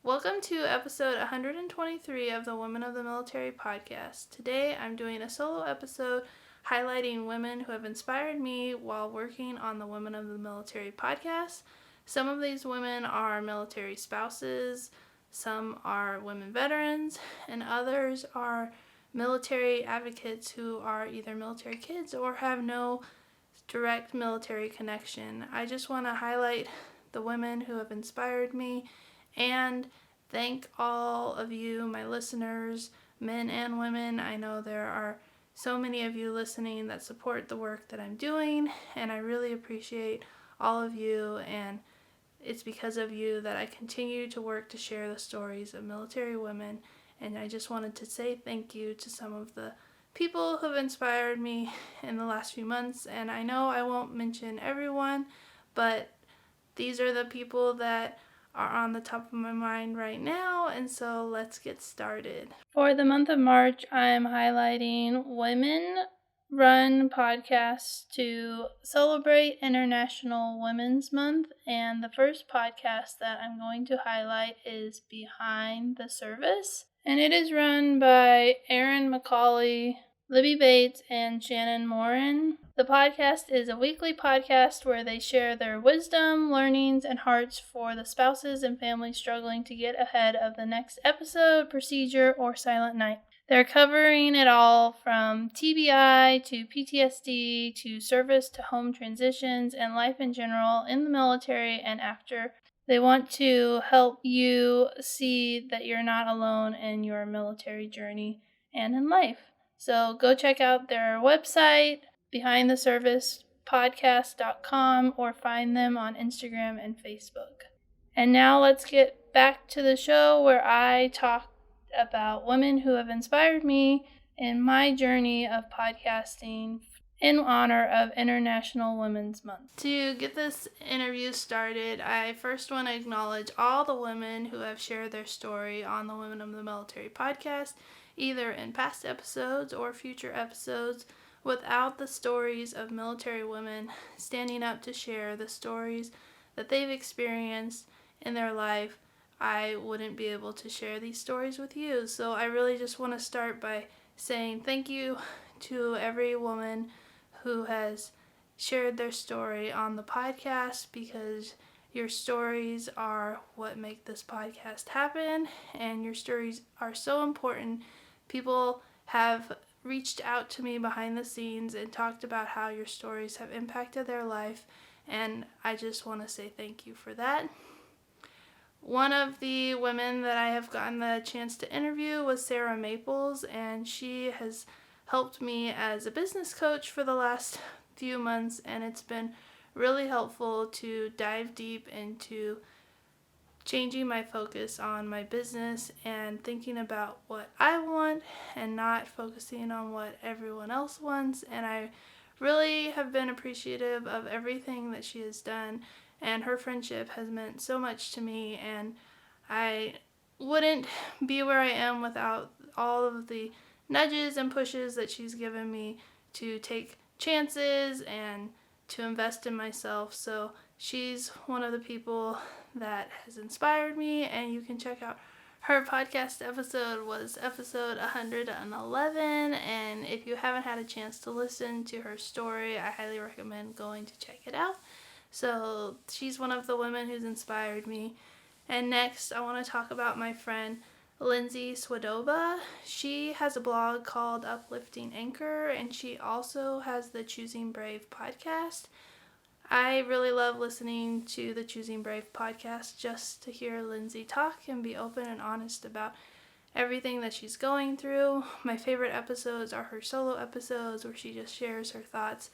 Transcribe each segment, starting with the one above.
Welcome to episode 123 of the Women of the Military podcast. Today I'm doing a solo episode highlighting women who have inspired me while working on the Women of the Military podcast. Some of these women are military spouses, some are women veterans, and others are military advocates who are either military kids or have no direct military connection. I just want to highlight the women who have inspired me and thank all of you, my listeners, men and women. I know there are so many of you listening that support the work that I'm doing, and I really appreciate all of you, and it's because of you that I continue to work to share the stories of military women, and I just wanted to say thank you to some of the people who have inspired me in the last few months, and I know I won't mention everyone, but these are the people that are on the top of my mind right now, and so let's get started. For the month of March, I'm highlighting women-run podcasts to celebrate International Women's Month, and the first podcast that I'm going to highlight is Behind the Service, and it is run by Erin McCauley, Libby Bates, and Shannon Morin. The podcast is a weekly podcast where they share their wisdom, learnings, and hearts for the spouses and families struggling to get ahead of the next episode, procedure, or silent night. They're covering it all from TBI to PTSD to service to home transitions and life in general in the military and after. They want to help you see that you're not alone in your military journey and in life. So go check out their website, behindtheservicepodcast.com, or find them on Instagram and Facebook. And now let's get back to the show where I talk about women who have inspired me in my journey of podcasting in honor of International Women's Month. To get this interview started, I first want to acknowledge all the women who have shared their story on the Women of the Military podcast, either in past episodes or future episodes. Without the stories of military women standing up to share the stories that they've experienced in their life, I wouldn't be able to share these stories with you. So I really just want to start by saying thank you to every woman who has shared their story on the podcast, because your stories are what make this podcast happen, and your stories are so important. People have reached out to me behind the scenes and talked about how your stories have impacted their life, and I just want to say thank you for that. One of the women that I have gotten the chance to interview was Sarah Maples, and she has helped me as a business coach for the last few months, and it's been really helpful to dive deep into changing my focus on my business and thinking about what I want and not focusing on what everyone else wants. And I really have been appreciative of everything that she has done, and her friendship has meant so much to me, and I wouldn't be where I am without all of the nudges and pushes that she's given me to take chances and to invest in myself. So she's one of the people that has inspired me, and you can check out her podcast episode was episode 111, and if you haven't had a chance to listen to her story, I highly recommend going to check it out. So she's one of the women who's inspired me. And next, I want to talk about my friend Linsey Swoboda. She has a blog called Uplifting Anchor, and she also has the Choosing Brave podcast. I really love listening to the Choosing Brave podcast just to hear Linsey talk and be open and honest about everything that she's going through. My favorite episodes are her solo episodes where she just shares her thoughts,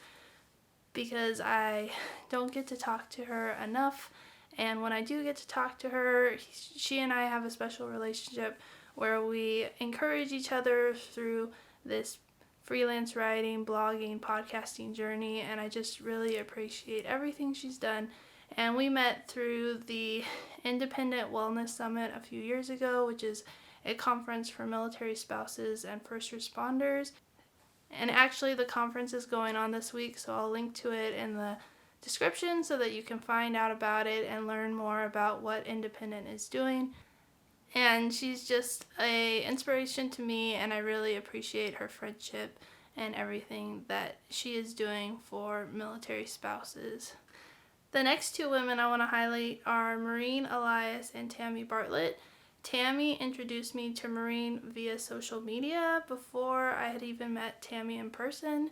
because I don't get to talk to her enough, and when I do get to talk to her, she and I have a special relationship where we encourage each other through this freelance writing, blogging, podcasting journey, and I just really appreciate everything she's done. And we met through the Independent Wellness Summit a few years ago, which is a conference for military spouses and first responders. And actually the conference is going on this week, so I'll link to it in the description so that you can find out about it and learn more about what Independent is doing. And she's just a inspiration to me, and I really appreciate her friendship and everything that she is doing for military spouses. The next two women I want to highlight are Maureen Elias and Tammy Bartlett. Tammy introduced me to Maureen via social media before I had even met Tammy in person,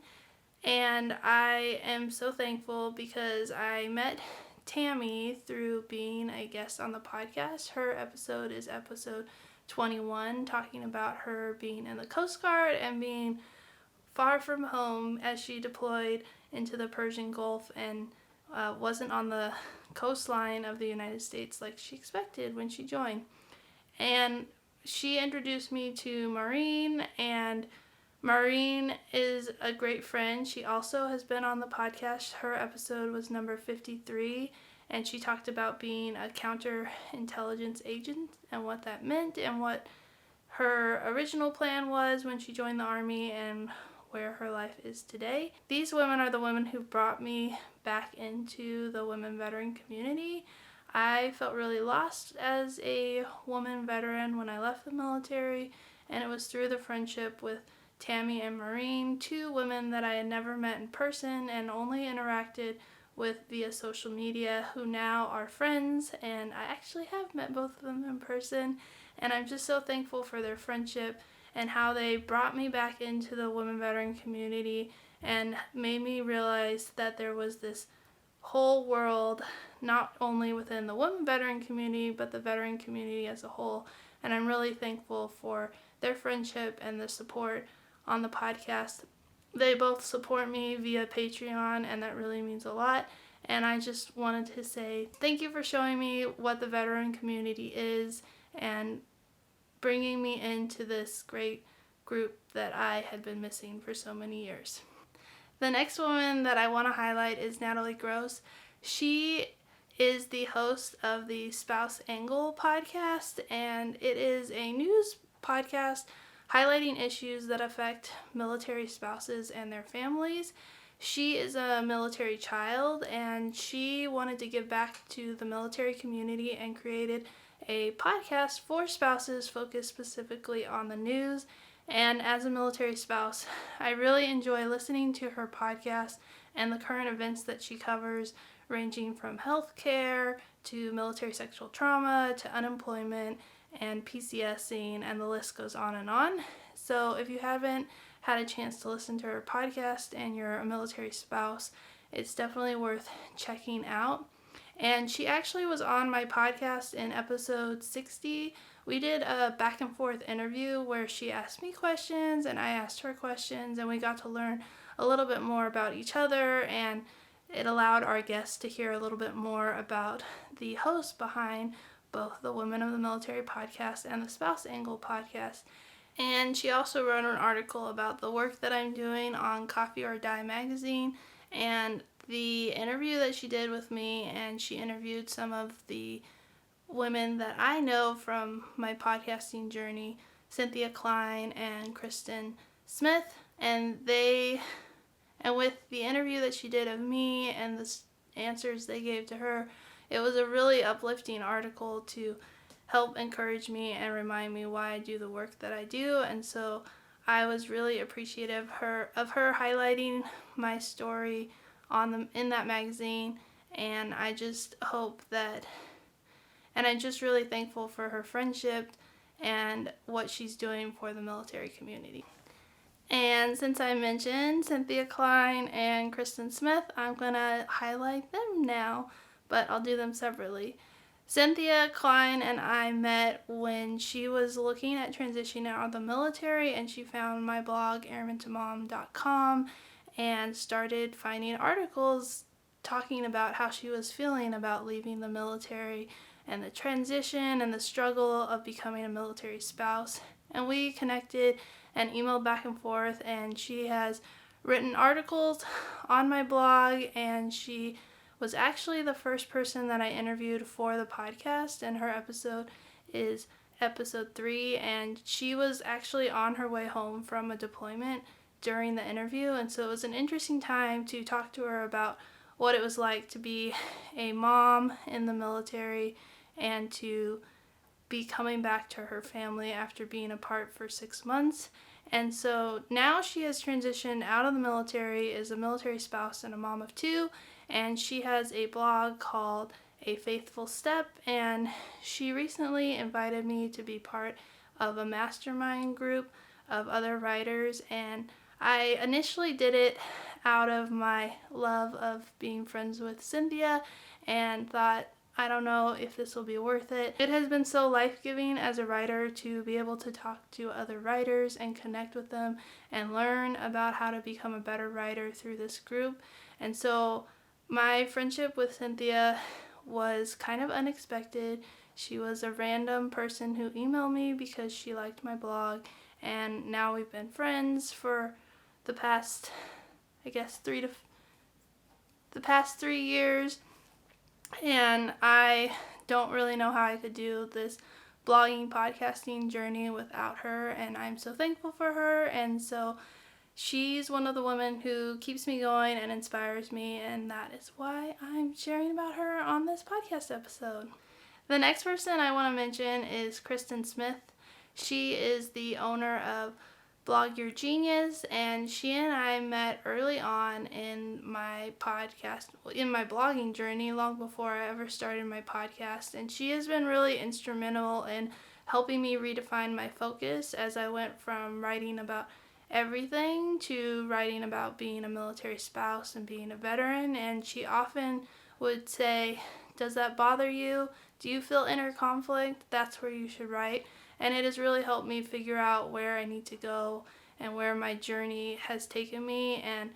and I am so thankful because I met Tammy through being a guest on the podcast. Her episode is episode 21, talking about her being in the Coast Guard and being far from home as she deployed into the Persian Gulf and wasn't on the coastline of the United States like she expected when she joined. And she introduced me to Maureen, and Maureen is a great friend. She also has been on the podcast. Her episode was number 53, and she talked about being a counterintelligence agent and what that meant and what her original plan was when she joined the Army and where her life is today. These women are the women who brought me back into the women veteran community. I felt really lost as a woman veteran when I left the military, and it was through the friendship with Tammy and Maureen, two women that I had never met in person and only interacted with via social media, who now are friends, and I actually have met both of them in person, and I'm just so thankful for their friendship and how they brought me back into the women veteran community and made me realize that there was this whole world, not only within the women veteran community, but the veteran community as a whole. And I'm really thankful for their friendship and the support on the podcast. They both support me via Patreon, and that really means a lot. And I just wanted to say thank you for showing me what the veteran community is and bringing me into this great group that I had been missing for so many years. The next woman that I want to highlight is Natalie Gross. She is the host of the Spouse Angle podcast, and it is a news podcast highlighting issues that affect military spouses and their families. She is a military child, and she wanted to give back to the military community and created a podcast for spouses focused specifically on the news. And as a military spouse, I really enjoy listening to her podcast and the current events that she covers, ranging from healthcare to military sexual trauma to unemployment and PCSing, and the list goes on and on. So if you haven't had a chance to listen to her podcast and you're a military spouse, it's definitely worth checking out. And she actually was on my podcast in episode 60. We did a back and forth interview where she asked me questions and I asked her questions, and we got to learn a little bit more about each other, and it allowed our guests to hear a little bit more about the host behind both the Women of the Military podcast and the Spouse Angle podcast. And she also wrote an article about the work that I'm doing on Coffee or Die magazine and the interview that she did with me, and she interviewed some of the women that I know from my podcasting journey, Cynthia Klein and Kristen Smith, and with the interview that she did of me and the answers they gave to her, it was a really uplifting article to help encourage me and remind me why I do the work that I do. And so I was really appreciative of her highlighting my story in that magazine, and I just hope that, and I'm just really thankful for her friendship and what she's doing for the military community. And since I mentioned Cynthia Klein and Kristen Smith, I'm going to highlight them now, but I'll do them separately. Cynthia Klein and I met when she was looking at transitioning out of the military, and she found my blog, airmantomom.com, and started finding articles talking about how she was feeling about leaving the military and the transition and the struggle of becoming a military spouse. And we connected and emailed back and forth, and she has written articles on my blog, and she was actually the first person that I interviewed for the podcast, and her episode is episode 3, and she was actually on her way home from a deployment during the interview, and so it was an interesting time to talk to her about what it was like to be a mom in the military and to be coming back to her family after being apart for 6 months. And so now she has transitioned out of the military, is a military spouse and a mom of 2, and she has a blog called A Faithful Step, and she recently invited me to be part of a mastermind group of other writers, and I initially did it out of my love of being friends with Cynthia and thought, I don't know if this will be worth it. It has been so life-giving as a writer to be able to talk to other writers and connect with them and learn about how to become a better writer through this group. And so my friendship with Cynthia was kind of unexpected. She was a random person who emailed me because she liked my blog, and now we've been friends for the past, I guess, 3 years. And I don't really know how I could do this blogging, podcasting journey without her, and I'm so thankful for her. And so she's one of the women who keeps me going and inspires me, and that is why I'm sharing about her on this podcast episode. The next person I want to mention is Kristen Smith. She is the owner of Blog Your Genius, and she and I met early on in my podcast, in my blogging journey, long before I ever started my podcast, and she has been really instrumental in helping me redefine my focus as I went from writing about everything to writing about being a military spouse and being a veteran. And she often would say, does that bother you? Do you feel inner conflict? That's where you should write. And it has really helped me figure out where I need to go and where my journey has taken me. And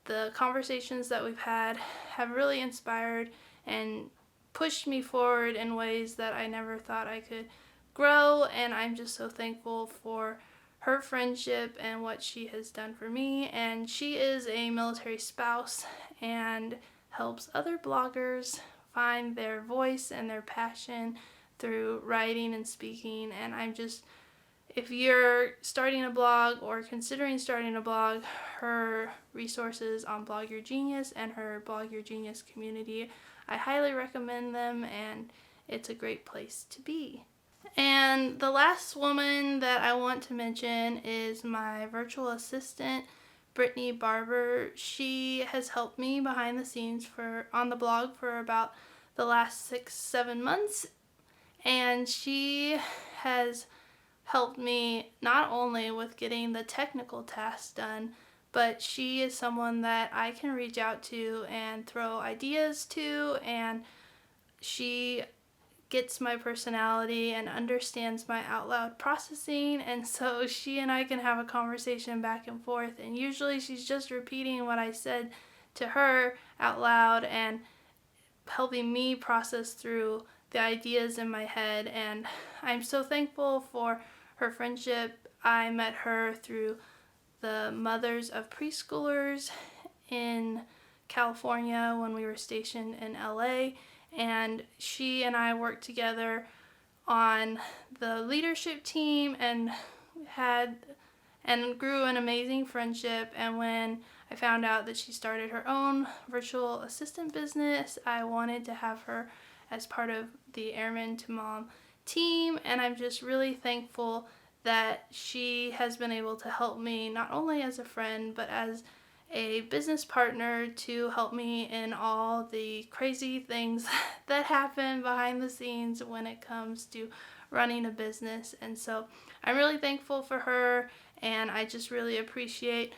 the conversations that we've had have really inspired and pushed me forward in ways that I never thought I could grow. And I'm just so thankful for her friendship and what she has done for me. And she is a military spouse and helps other bloggers find their voice and their passion through writing and speaking. And I'm just, if you're starting a blog or considering starting a blog, her resources on Blog Your Genius and her Blog Your Genius community, I highly recommend them, and it's a great place to be. And the last woman that I want to mention is my virtual assistant, Brittany Barber. She has helped me behind the scenes on the blog for about the last 6-7 months, and she has helped me not only with getting the technical tasks done, but she is someone that I can reach out to and throw ideas to, and she gets my personality and understands my out loud processing, and so she and I can have a conversation back and forth, and usually she's just repeating what I said to her out loud and helping me process through the ideas in my head. And I'm so thankful for her friendship. I met her through the mothers of preschoolers in California when we were stationed in LA, and she and I worked together on the leadership team and grew an amazing friendship. And when I found out that she started her own virtual assistant business, I wanted to have her as part of the Airman to Mom team, and I'm just really thankful that she has been able to help me not only as a friend but as a business partner to help me in all the crazy things that happen behind the scenes when it comes to running a business. And so I'm really thankful for her, and I just really appreciate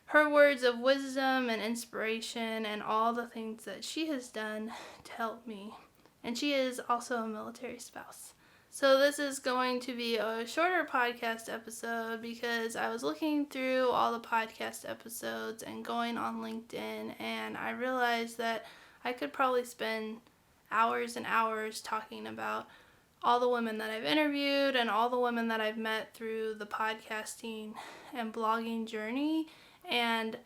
her words of wisdom and inspiration and all the things that she has done to help me. And she is also a military spouse. So this is going to be a shorter podcast episode because I was looking through all the podcast episodes and going on LinkedIn, and I realized that I could probably spend hours and hours talking about all the women that I've interviewed and all the women that I've met through the podcasting and blogging journey. And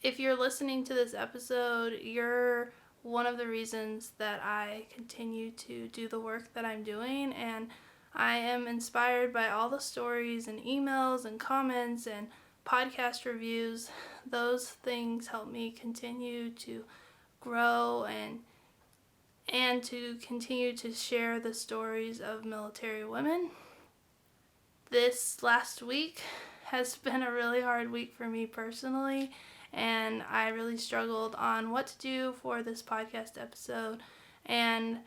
if you're listening to this episode, you're one of the reasons that I continue to do the work that I'm doing, and I am inspired by all the stories and emails and comments and podcast reviews. Those things help me continue to grow and to continue to share the stories of military women. This last week has been a really hard week for me personally, and I really struggled on what to do for this podcast episode, and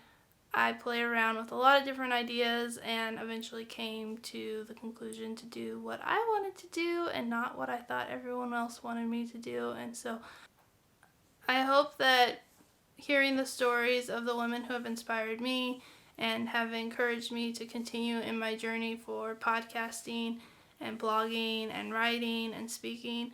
I played around with a lot of different ideas and eventually came to the conclusion to do what I wanted to do and not what I thought everyone else wanted me to do. And so I hope that hearing the stories of the women who have inspired me and have encouraged me to continue in my journey for podcasting and blogging and writing and speaking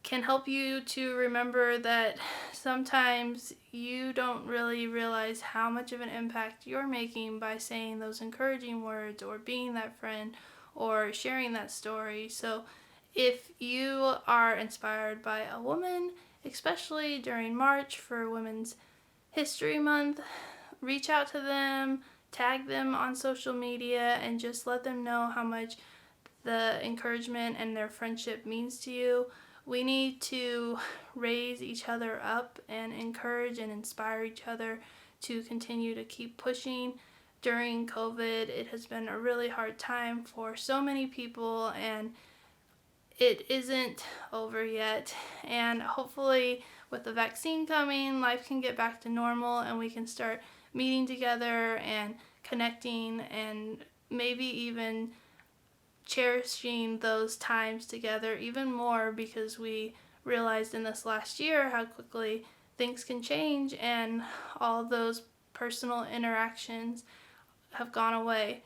can help you to remember that sometimes you don't really realize how much of an impact you're making by saying those encouraging words or being that friend or sharing that story. So if you are inspired by a woman, especially during March for Women's History Month, reach out to them, tag them on social media, and just let them know how much the encouragement and their friendship means to you. We need to raise each other up and encourage and inspire each other to continue to keep pushing. During COVID, it has been a really hard time for so many people, and it isn't over yet. And hopefully with the vaccine coming, life can get back to normal and we can start meeting together and connecting and maybe even cherishing those times together even more, because we realized in this last year how quickly things can change and all those personal interactions have gone away.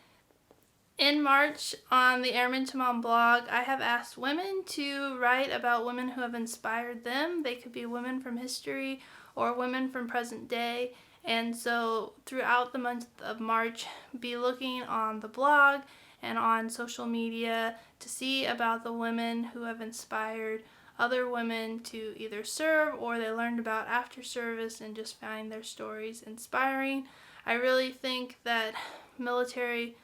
In March, on the Airman to Mom blog, I have asked women to write about women who have inspired them. They could be women from history or women from present day. And so throughout the month of March, be looking on the blog and on social media to see about the women who have inspired other women to either serve or they learned about after service and just find their stories inspiring. I really think that military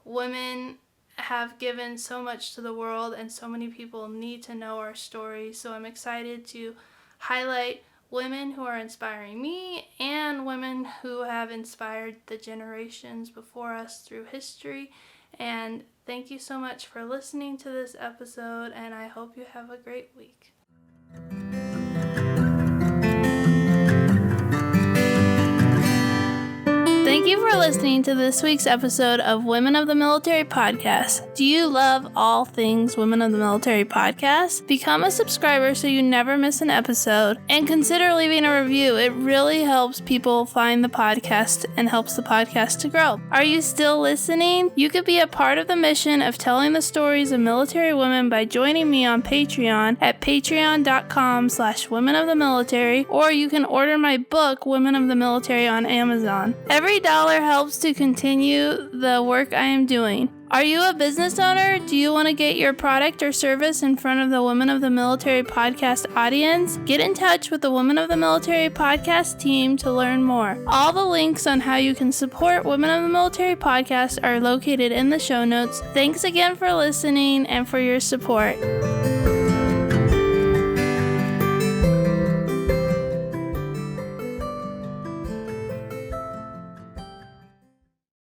women have given so much to the world and so many people need to know our stories. So I'm excited to highlight women who are inspiring me and women who have inspired the generations before us through history. And thank you so much for listening to this episode, and I hope you have a great week. Thank you for listening to this week's episode of Women of the Military Podcast. Do you love all things Women of the Military Podcast? Become a subscriber so you never miss an episode, and consider leaving a review. It really helps people find the podcast and helps the podcast to grow. Are you still listening? You could be a part of the mission of telling the stories of military women by joining me on Patreon at patreon.com/Women of the Military, or you can order my book, Women of the Military, on Amazon. Every dollar helps to continue the work I am doing. Are you a business owner? Do you want to get your product or service in front of the Women of the Military podcast audience? Get in touch with the Women of the Military podcast team to learn more. All the links on how you can support Women of the Military podcast are located in the show notes. Thanks again for listening and for your support.